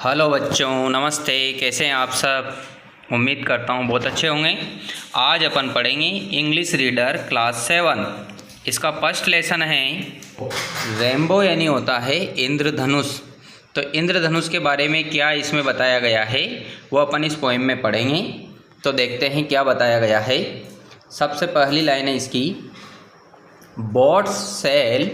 Hello बच्चों, नमस्ते। कैसे हैं आप सब? उम्मीद करता हूँ बहुत अच्छे होंगे। आज अपन पढ़ेंगे इंग्लिश रीडर क्लास 7। इसका फर्स्ट लेसन है रेनबो, यानी होता है इंद्रधनुष। तो इंद्रधनुष के बारे में क्या इसमें बताया गया है वो अपन इस पोएम में पढ़ेंगे। तो देखते हैं क्या बताया गया है। सबसे पहली लाइन है इसकी, boats sail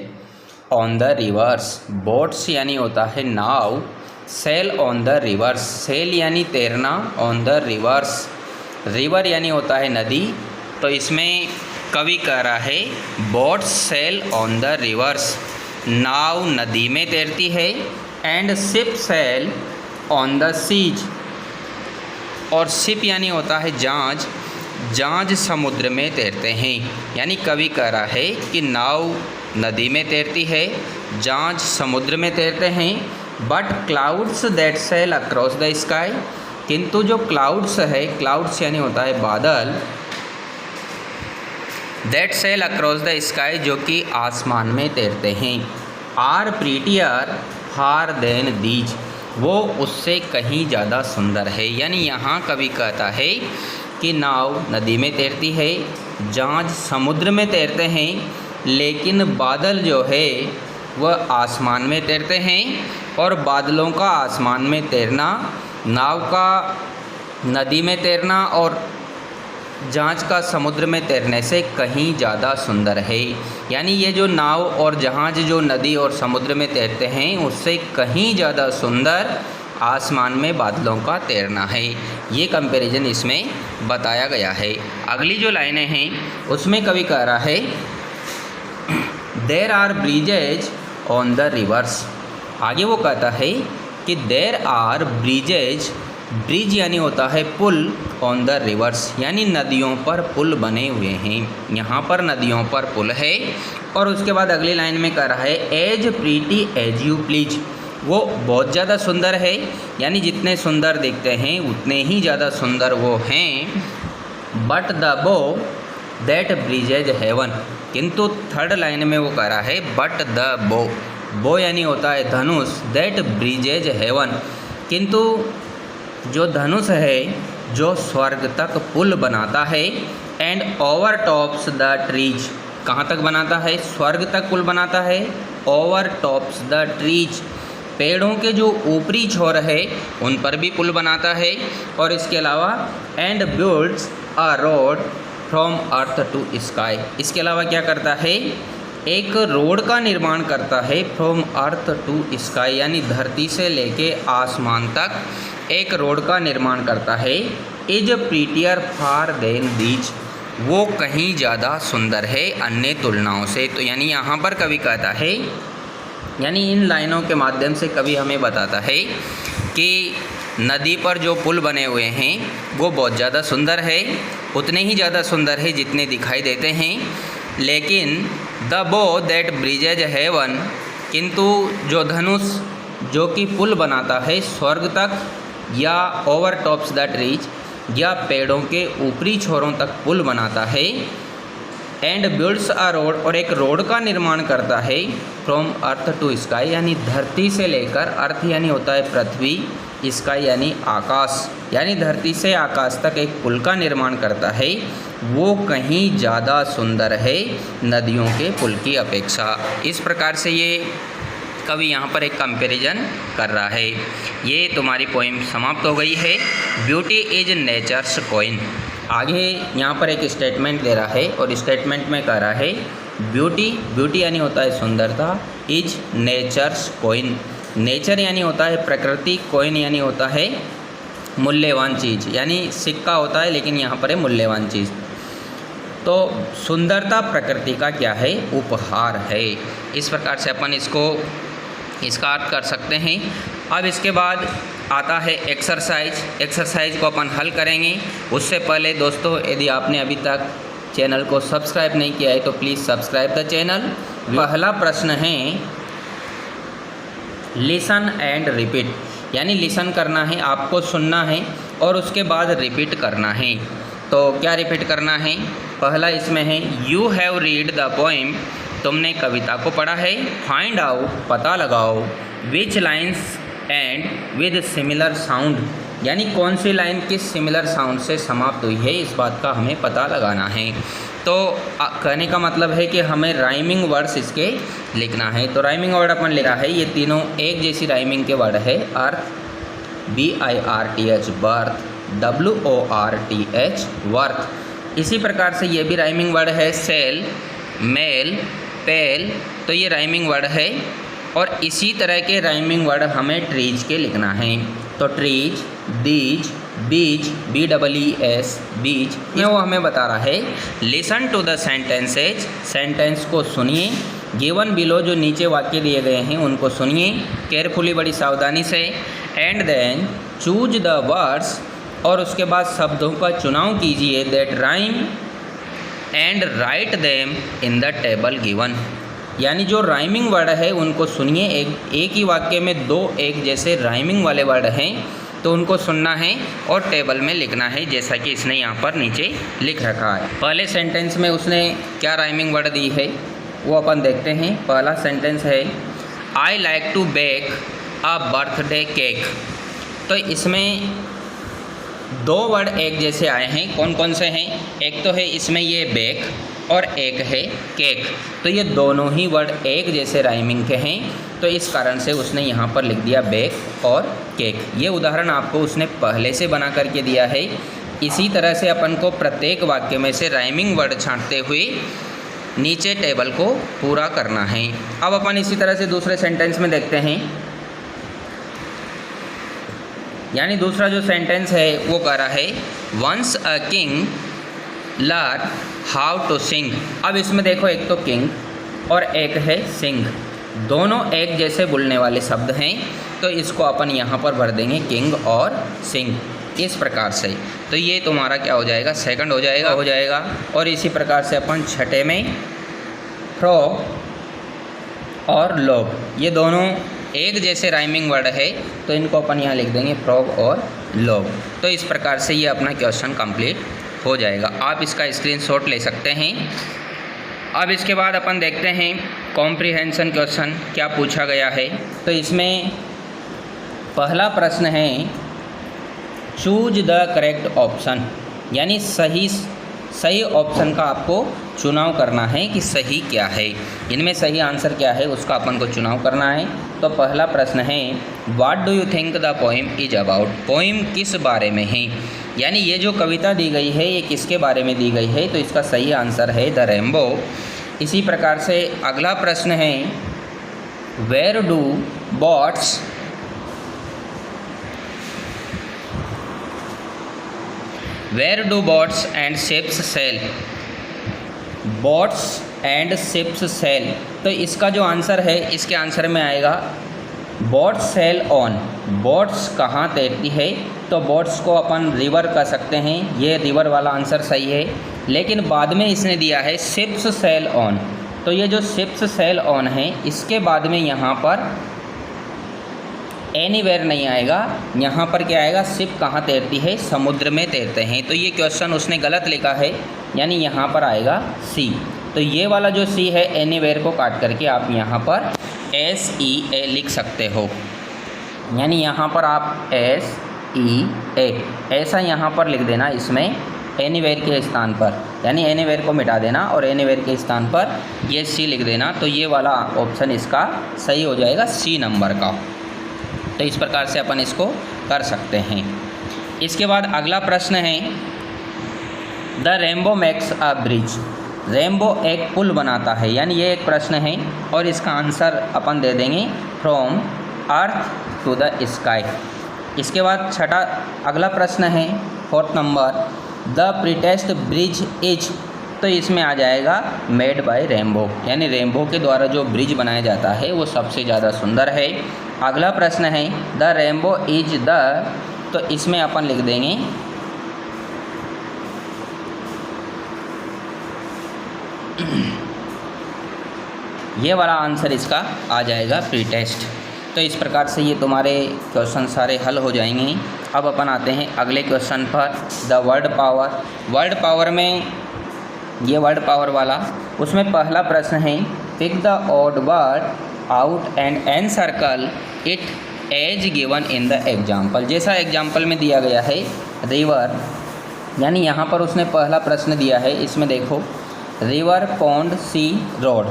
on the rivers. Boats यानी होता है नाव, sail on the rivers, sail यानी तैरना, ऑन द रिवर्स, रिवर यानी होता है नदी। तो इसमें कवि कह रहा है boats sail on the rivers, नाव नदी में तैरती है, and ship sail on the seas, और शिप यानी होता है जहाज, जहाज समुद्र में तैरते हैं। यानी कवि कह रहा है कि नाव नदी में तैरती है, जहाज समुद्र में तैरते हैं। But clouds that sail across the sky, किंतु जो क्लाउड्स है, क्लाउड्स यानी होता है बादल, that sail across the sky जो कि आसमान में तैरते हैं, are prettier far than these, वो उससे कहीं ज़्यादा सुंदर है। यानी यहाँ कवि कहता है कि नाव नदी में तैरती है, जहाज समुद्र में तैरते हैं, लेकिन बादल जो है वह आसमान में तैरते हैं, और बादलों का आसमान में तैरना, नाव का नदी में तैरना और जहाज का समुद्र में तैरने से कहीं ज़्यादा सुंदर है। यानी ये जो नाव और जहाज जो नदी और समुद्र में तैरते हैं उससे कहीं ज़्यादा सुंदर आसमान में बादलों का तैरना है। ये कंपैरिजन इसमें बताया गया है। अगली जो लाइनें हैं उसमें कवि कह रहा है there are bridges on the rivers. आगे वो कहता है कि देर आर ब्रिजेज, ब्रिज यानी होता है पुल, ऑन द रिवर्स यानी नदियों पर पुल बने हुए हैं। यहाँ पर नदियों पर पुल है। और उसके बाद अगली लाइन में कह रहा है as pretty as you please, वो बहुत ज़्यादा सुंदर है, यानी जितने सुंदर दिखते हैं उतने ही ज़्यादा सुंदर वो हैं। बट द बो दैट ब्रिजेज हेवन, किंतु थर्ड लाइन में वो कह रहा है बट द बो, बो यानी होता है धनुष, दैट ब्रिजेज हेवन, किंतु जो धनुष है जो स्वर्ग तक पुल बनाता है, and over tops the trees, कहाँ तक बनाता है? स्वर्ग तक पुल बनाता है, ओवर टॉप्स द ट्रीज, पेड़ों के जो ऊपरी छोर है उन पर भी पुल बनाता है। और इसके अलावा and builds a road from earth to sky, इसके अलावा क्या करता है? एक रोड का निर्माण करता है, फ्रॉम अर्थ टू स्काई यानी धरती से लेके आसमान तक एक रोड का निर्माण करता है। Is prettier far than these, वो कहीं ज़्यादा सुंदर है अन्य तुलनाओं से। तो यानी यहाँ पर कवि कहता है, यानी इन लाइनों के माध्यम से कवि हमें बताता है कि नदी पर जो पुल बने हुए हैं वो बहुत ज़्यादा सुंदर है, उतने ही ज़्यादा सुंदर है जितने दिखाई देते हैं। लेकिन द बो दैट ब्रिजेज हेवन, किंतु जो धनुष जो कि पुल बनाता है स्वर्ग तक या ओवर टॉप्स द ट्रीज या पेड़ों के ऊपरी छोरों तक पुल बनाता है, एंड बिल्ड्स अ रोड, और एक रोड का निर्माण करता है, फ्रॉम अर्थ टू स्काई यानी धरती से लेकर, अर्थ यानी होता है पृथ्वी, स्काई यानी आकाश, यानी धरती से आकाश तक एक पुल का निर्माण करता है, वो कहीं ज़्यादा सुंदर है नदियों के पुल की अपेक्षा। इस प्रकार से ये कवि यहाँ पर एक कंपैरिजन कर रहा है। ये तुम्हारी पोइम समाप्त हो गई है। Beauty is nature's coin. आगे यहाँ पर एक स्टेटमेंट दे रहा है और स्टेटमेंट में कह रहा है ब्यूटी, ब्यूटी यानी होता है सुंदरता, इज नेचर्स कॉइन, नेचर यानी होता है प्रकृति, कॉइन यानी होता है मूल्यवान चीज़, यानी सिक्का होता है लेकिन यहाँ पर है मूल्यवान चीज़। तो सुंदरता प्रकृति का क्या है? उपहार है। इस प्रकार से अपन इसका अर्थ कर सकते हैं। अब इसके बाद आता है एक्सरसाइज। एक्सरसाइज को अपन हल करेंगे। उससे पहले दोस्तों, यदि आपने अभी तक चैनल को सब्सक्राइब नहीं किया है तो प्लीज़ सब्सक्राइब द चैनल। पहला प्रश्न है लिसन एंड रिपीट, यानी लिसन करना है, आपको सुनना है और उसके बाद रिपीट करना है। तो क्या रिपीट करना है? पहला इसमें है you have read the poem, तुमने कविता को पढ़ा है। फाइंड आउट, पता लगाओ, which lines end with similar sound, यानी कौन सी लाइन किस सिमिलर साउंड से समाप्त हुई है, इस बात का हमें पता लगाना है। तो कहने का मतलब है कि हमें राइमिंग वर्ड्स इसके लिखना है। तो राइमिंग वर्ड अपन लिखा है, ये तीनों एक जैसी राइमिंग के वर्ड है। अर्थ, BIRTH बर्थ, WORTH वर्थ। इसी प्रकार से ये भी राइमिंग वर्ड है। सेल, मेल, पेल, तो ये राइमिंग वर्ड है। और इसी तरह के राइमिंग वर्ड हमें ट्रीज के लिखना है। तो ट्रीज, दीज, बीज, BEES बीज, ये वो हमें बता रहा है। Listen to the sentences, sentence को सुनिए। गिवन बिलो, जो नीचे वाक्य दिए गए हैं उनको सुनिए केयरफुली, बड़ी सावधानी से। And then choose the words, और उसके बाद शब्दों का चुनाव कीजिए, that rhyme and write them in the table given. यानी जो राइमिंग वर्ड है उनको सुनिए। एक ही वाक्य में दो एक जैसे राइमिंग वाले वर्ड हैं, तो उनको सुनना है और टेबल में लिखना है, जैसा कि इसने यहाँ पर नीचे लिख रखा है। पहले सेंटेंस में उसने क्या राइमिंग वर्ड दी है वो अपन देखते हैं। पहला सेंटेंस है, I like to bake a birthday cake. तो इसमें दो वर्ड एक जैसे आए हैं। कौन कौन से हैं? एक तो है इसमें ये बेक और एक है केक। तो ये दोनों ही वर्ड एक जैसे राइमिंग के हैं, तो इस कारण से उसने यहाँ पर लिख दिया बेक और केक। ये उदाहरण आपको उसने पहले से बना करके दिया है। इसी तरह से अपन को प्रत्येक वाक्य में से राइमिंग वर्ड छांटते हुए नीचे टेबल को पूरा करना है। अब अपन इसी तरह से दूसरे सेंटेंस में देखते हैं। यानी दूसरा जो सेंटेंस है वो कह रहा है, once a king learn how to sing. अब इसमें देखो, एक तो किंग और एक है सिंग, दोनों एक जैसे बोलने वाले शब्द हैं, तो इसको अपन यहाँ पर भर देंगे किंग और सिंग, इस प्रकार से। तो ये तुम्हारा क्या हो जाएगा? सेकंड हो जाएगा। और इसी प्रकार से अपन छठे में फ्रॉग और लॉग, ये दोनों एक जैसे राइमिंग वर्ड है, तो इनको अपन यहाँ लिख देंगे फ्रॉग और लॉग। तो इस प्रकार से ये अपना क्वेश्चन कंप्लीट हो जाएगा। आप इसका स्क्रीनशॉट ले सकते हैं। अब इसके बाद अपन देखते हैं कॉम्प्रिहेंशन क्वेश्चन क्या पूछा गया है। तो इसमें पहला प्रश्न है, चूज द करेक्ट ऑप्शन, यानी सही ऑप्शन का आपको चुनाव करना है कि सही क्या है, इनमें सही आंसर क्या है उसका अपन को चुनाव करना है। तो पहला प्रश्न है, what do you think the poem is about. Poem किस बारे में है, यानी ये जो कविता दी गई है ये किसके बारे में दी गई है, तो इसका सही आंसर है द रेनबो। इसी प्रकार से अगला प्रश्न है, where do birds and ships sail. Boats and ships sail, तो इसका जो आंसर है, इसके आंसर में आएगा बोट्स सेल ऑन। बोट्स कहाँ तैरती है, तो बोट्स को अपन रिवर कह सकते हैं, ये रिवर वाला आंसर सही है। लेकिन बाद में इसने दिया है शिप्स सेल ऑन, तो ये जो शिप्स सेल ऑन है इसके बाद में यहाँ पर एनीवेयर नहीं आएगा, यहाँ पर क्या आएगा, शिप कहाँ तैरती है, समुद्र में तैरते हैं। तो ये क्वेश्चन उसने गलत लिखा है, यानी यहाँ पर आएगा सी। तो ये वाला जो सी है, एनीवेयर को काट करके आप यहाँ पर SEA लिख सकते हो, यानी यहाँ पर आप SEA ऐसा यहाँ पर लिख देना इसमें एनीवेयर के स्थान पर, यानी एनीवेयर को मिटा देना और एनीवेयर के स्थान पर ये सी लिख देना। तो ये वाला ऑप्शन इसका सही हो जाएगा, सी नंबर का। तो इस प्रकार से अपन इसको कर सकते हैं। इसके बाद अगला प्रश्न है, the rainbow makes a bridge. Rainbow एक पुल बनाता है, यानी ये एक प्रश्न है और इसका आंसर अपन दे देंगे from earth to the sky. इसके बाद अगला प्रश्न है 4th number, the prettiest bridge is. तो इसमें आ जाएगा मेड बाय रेनबो, यानी रेनबो के द्वारा जो ब्रिज बनाया जाता है वो सबसे ज़्यादा सुंदर है। अगला प्रश्न है, द रेनबो इज द। तो इसमें अपन लिख देंगे ये वाला आंसर इसका आ जाएगा प्रीटेस्ट। तो इस प्रकार से ये तुम्हारे क्वेश्चन सारे हल हो जाएंगे। अब अपन आते हैं अगले क्वेश्चन पर, the word power. Word power में ये वर्ड पावर वाला, उसमें पहला प्रश्न है, pick the odd word out and encircle it as given in the example, जैसा एग्जाम्पल में दिया गया है रिवर, यानी यहाँ पर उसने पहला प्रश्न दिया है, इसमें देखो रिवर, पॉन्ड, सी, रोड।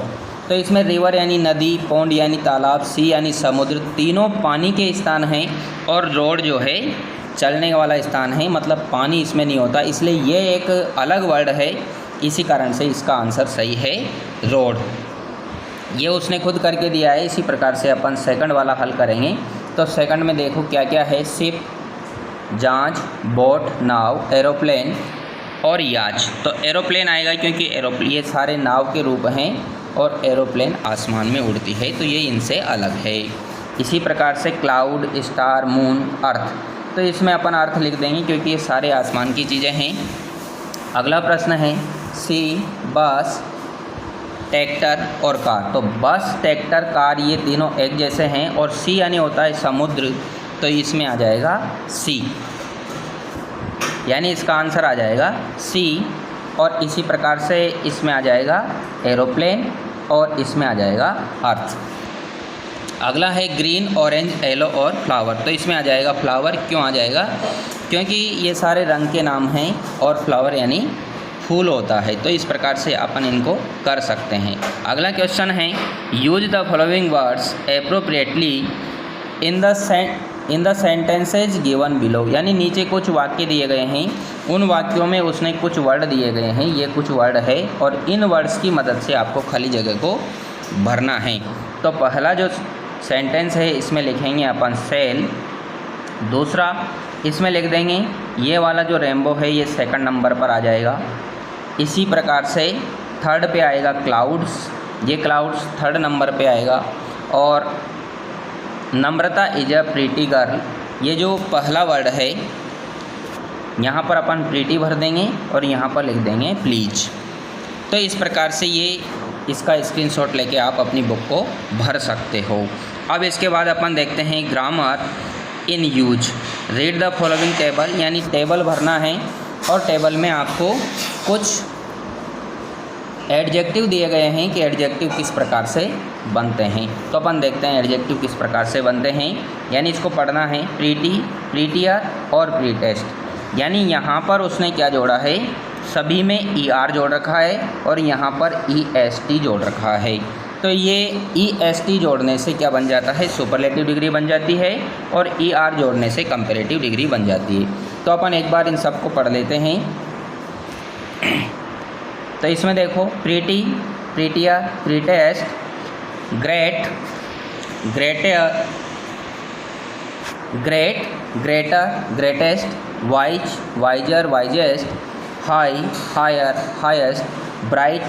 तो इसमें रिवर यानी नदी, पॉन्ड यानी तालाब, सी यानी समुद्र, तीनों पानी के स्थान हैं और रोड जो है चलने वाला स्थान है, मतलब पानी इसमें नहीं होता, इसलिए ये एक अलग वर्ड है, इसी कारण से इसका आंसर सही है रोड। ये उसने खुद करके दिया है। इसी प्रकार से अपन सेकंड वाला हल करेंगे। तो सेकंड में देखो क्या क्या है, शिप, जहाज, बोट, नाव, एरोप्लेन और याच। तो एरोप्लेन आएगा क्योंकि एरोप्लेन ये सारे नाव के रूप हैं और एरोप्लेन आसमान में उड़ती है, तो ये इनसे अलग है। इसी प्रकार से क्लाउड, स्टार, मून, अर्थ, तो इसमें अपन अर्थ लिख देंगे क्योंकि ये सारे आसमान की चीज़ें हैं। अगला प्रश्न है सी, बस, ट्रैक्टर और कार। तो बस, ट्रैक्टर, कार ये तीनों एक जैसे हैं और सी यानी होता है समुद्र, तो इसमें आ जाएगा सी, यानी इसका आंसर आ जाएगा सी। और इसी प्रकार से इसमें आ जाएगा एरोप्लेन और इसमें आ जाएगा अर्थ। अगला है ग्रीन, ऑरेंज, येलो और फ्लावर। तो इसमें आ जाएगा फ्लावर। क्यों आ जाएगा? क्योंकि ये सारे रंग के नाम हैं और फ्लावर यानी फूल होता है, तो इस प्रकार से अपन इनको कर सकते हैं। अगला क्वेश्चन है use the following words appropriately in the sentences given below, यानी नीचे कुछ वाक्य दिए गए हैं, उन वाक्यों में उसने कुछ वर्ड दिए गए हैं, ये कुछ वर्ड है और इन वर्ड्स की मदद से आपको खाली जगह को भरना है। तो पहला जो सेंटेंस है इसमें लिखेंगे अपन सेल। दूसरा इसमें लिख देंगे ये वाला जो रेनबो है ये सेकंड नंबर पर आ जाएगा। इसी प्रकार से थर्ड पे आएगा क्लाउड्स, ये क्लाउड्स थर्ड नंबर पे आएगा। और नम्रता इज अ प्रीटी गर्ल, ये जो पहला वर्ड है यहाँ पर अपन प्रीटी भर देंगे और यहाँ पर लिख देंगे प्लीज। तो इस प्रकार से ये इसका स्क्रीनशॉट लेके आप अपनी बुक को भर सकते हो। अब इसके बाद अपन देखते हैं grammar in use. Read the following table, यानी टेबल भरना है और टेबल में आपको कुछ एडजेक्टिव दिए गए हैं कि एडजेक्टिव किस प्रकार से बनते हैं। तो अपन देखते हैं एडजेक्टिव किस प्रकार से बनते हैं, यानी इसको पढ़ना है प्रीटी, प्रीटियर और प्रीटेस्ट। यानी यहाँ पर उसने क्या जोड़ा है, सभी में ER जोड़ रखा है और यहाँ पर EST जोड़ रखा है। तो ये EST जोड़ने से क्या बन जाता है, सुपरलेटिव डिग्री बन जाती है और ER जोड़ने से कंपैरेटिव डिग्री बन जाती है। तो अपन एक बार इन सब को पढ़ लेते हैं। तो इसमें देखो pretty, prettier, prettiest, great, greater, great, greater, greatest, wise, wiser, wisest, high, higher, highest, bright,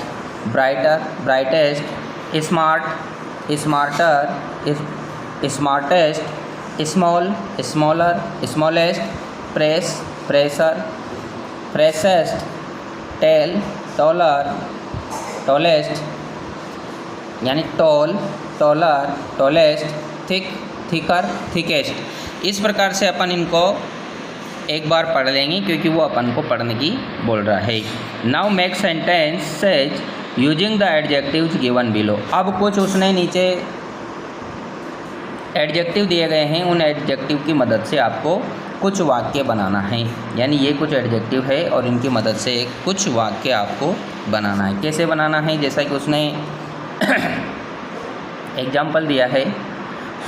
brighter, brightest, smart, smarter, smartest, small, smaller, smallest, press, presser, pressest, tell, taller, tallest, यानी tall, taller, tallest, thick, thicker, thickest. इस प्रकार से अपन इनको एक बार पढ़ लेंगे क्योंकि वो अपन को पढ़ने की बोल रहा है। Now make sentences using the adjectives given below. अब कुछ उसने नीचे एडजेक्टिव दिए गए हैं, उन एडजेक्टिव की मदद से आपको कुछ वाक्य बनाना है। यानी ये कुछ एडजेक्टिव है और इनकी मदद से कुछ वाक्य आपको बनाना है। कैसे बनाना है, जैसा कि उसने एग्जाम्पल दिया है,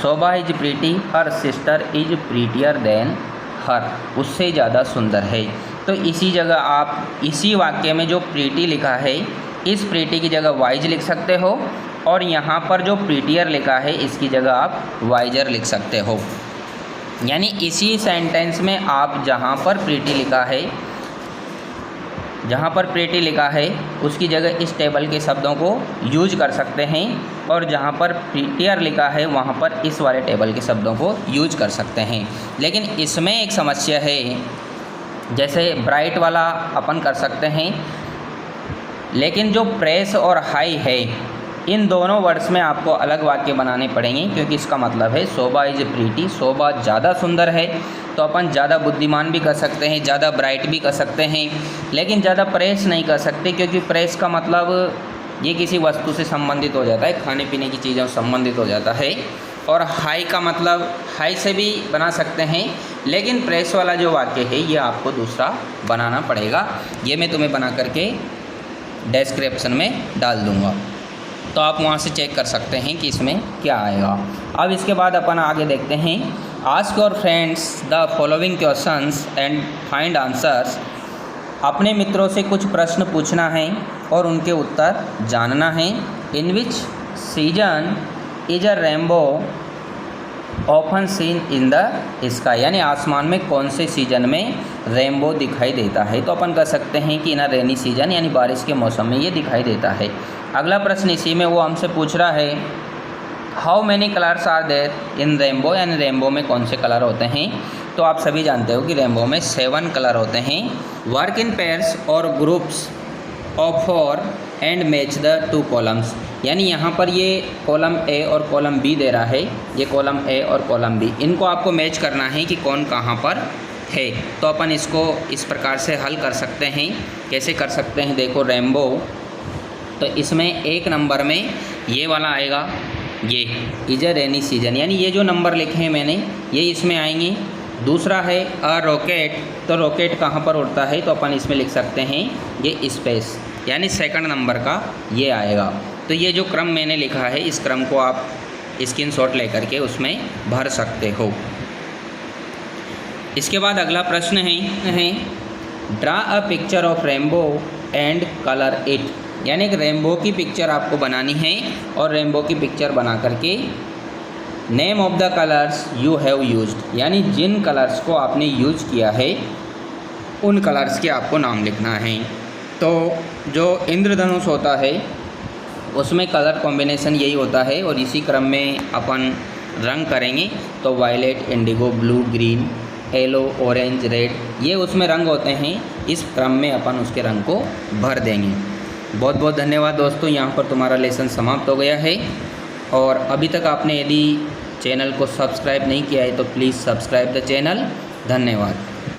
Shobha is pretty, her sister is prettier than her, उससे ज़्यादा सुंदर है। तो इसी जगह आप इसी वाक्य में जो प्रीटी लिखा है, इस प्रीटी की जगह वाइज लिख सकते हो और यहाँ पर जो प्रीटियर लिखा है इसकी जगह आप वाइजर लिख सकते हो। यानी इसी सेंटेंस में आप जहाँ पर प्रीटी लिखा है, जहाँ पर प्रीटी लिखा है उसकी जगह इस टेबल के शब्दों को यूज कर सकते हैं और जहाँ पर प्रीटियर लिखा है वहाँ पर इस वाले टेबल के शब्दों को यूज कर सकते हैं। लेकिन इसमें एक समस्या है, जैसे ब्राइट वाला अपन कर सकते हैं, लेकिन जो प्रेस और हाई है इन दोनों वर्ड्स में आपको अलग वाक्य बनाने पड़ेंगे क्योंकि इसका मतलब है शोभा इज प्रीटी, शोभा ज़्यादा सुंदर है। तो अपन ज़्यादा बुद्धिमान भी कर सकते हैं, ज़्यादा ब्राइट भी कर सकते हैं, लेकिन ज़्यादा प्रेस नहीं कर सकते क्योंकि प्रेस का मतलब ये किसी वस्तु से संबंधित हो जाता है, खाने पीने की चीज़ों से संबंधित हो जाता है और हाई का मतलब हाई से भी बना सकते हैं, लेकिन प्रेस वाला जो वाक्य है ये आपको दूसरा बनाना पड़ेगा। ये मैं तुम्हें बना करके डिस्क्रिप्शन में डाल दूँगा, तो आप वहाँ से चेक कर सकते हैं कि इसमें क्या आएगा। अब इसके बाद अपन आगे देखते हैं। Ask your friends the following questions and find answers. अपने मित्रों से कुछ प्रश्न पूछना है और उनके उत्तर जानना है। In which season is a rainbow often seen in the sky, यानी आसमान में कौन से सीजन में रेनबो दिखाई देता है। तो अपन कह सकते हैं कि इन रेनी सीजन यानी बारिश के मौसम में ये दिखाई देता है। अगला प्रश्न इसी में वो हमसे पूछ रहा है how many colours are there in rainbow, यानी रेनबो में कौन से कलर होते हैं। तो आप सभी जानते हो कि रेनबो में 7 कलर होते हैं। वर्क इन पेयर्स और groups of 4 and match the 2 columns, यानी यहाँ पर ये कॉलम ए और कॉलम बी दे रहा है। ये कॉलम ए और कॉलम बी, इनको आपको मैच करना है कि कौन कहाँ पर है। तो अपन इसको इस प्रकार से हल कर सकते हैं। कैसे कर सकते हैं, देखो रेनबो, तो इसमें 1 नंबर में ये वाला आएगा, ये इज अ रेनी सीजन, यानी ये जो नंबर लिखे हैं मैंने ये इसमें आएंगे। दूसरा है अ रॉकेट, तो रॉकेट कहाँ पर उड़ता है, तो अपन इसमें लिख सकते हैं ये स्पेस, यानी 2nd नंबर का ये आएगा। तो ये जो क्रम मैंने लिखा है इस क्रम को आप स्क्रीनशॉट लेकर के उसमें भर सकते हो। इसके बाद अगला प्रश्न है draw a picture of rainbow and colour it, यानी एक रेनबो की पिक्चर आपको बनानी है और रेनबो की पिक्चर बना करके name of the colours you have used, यानी जिन कलर्स को आपने यूज किया है उन कलर्स के आपको नाम लिखना है। तो जो इंद्रधनुष होता है उसमें कलर कॉम्बिनेशन यही होता है और इसी क्रम में अपन रंग करेंगे। तो violet, indigo, blue, green, yellow, orange, red, ये उसमें रंग होते हैं। इस क्रम में अपन उसके रंग को भर देंगे। बहुत बहुत धन्यवाद दोस्तों, यहाँ पर तुम्हारा लेसन समाप्त हो गया है। और अभी तक आपने यदि चैनल को सब्सक्राइब नहीं किया है तो प्लीज़ सब्सक्राइब द चैनल। धन्यवाद।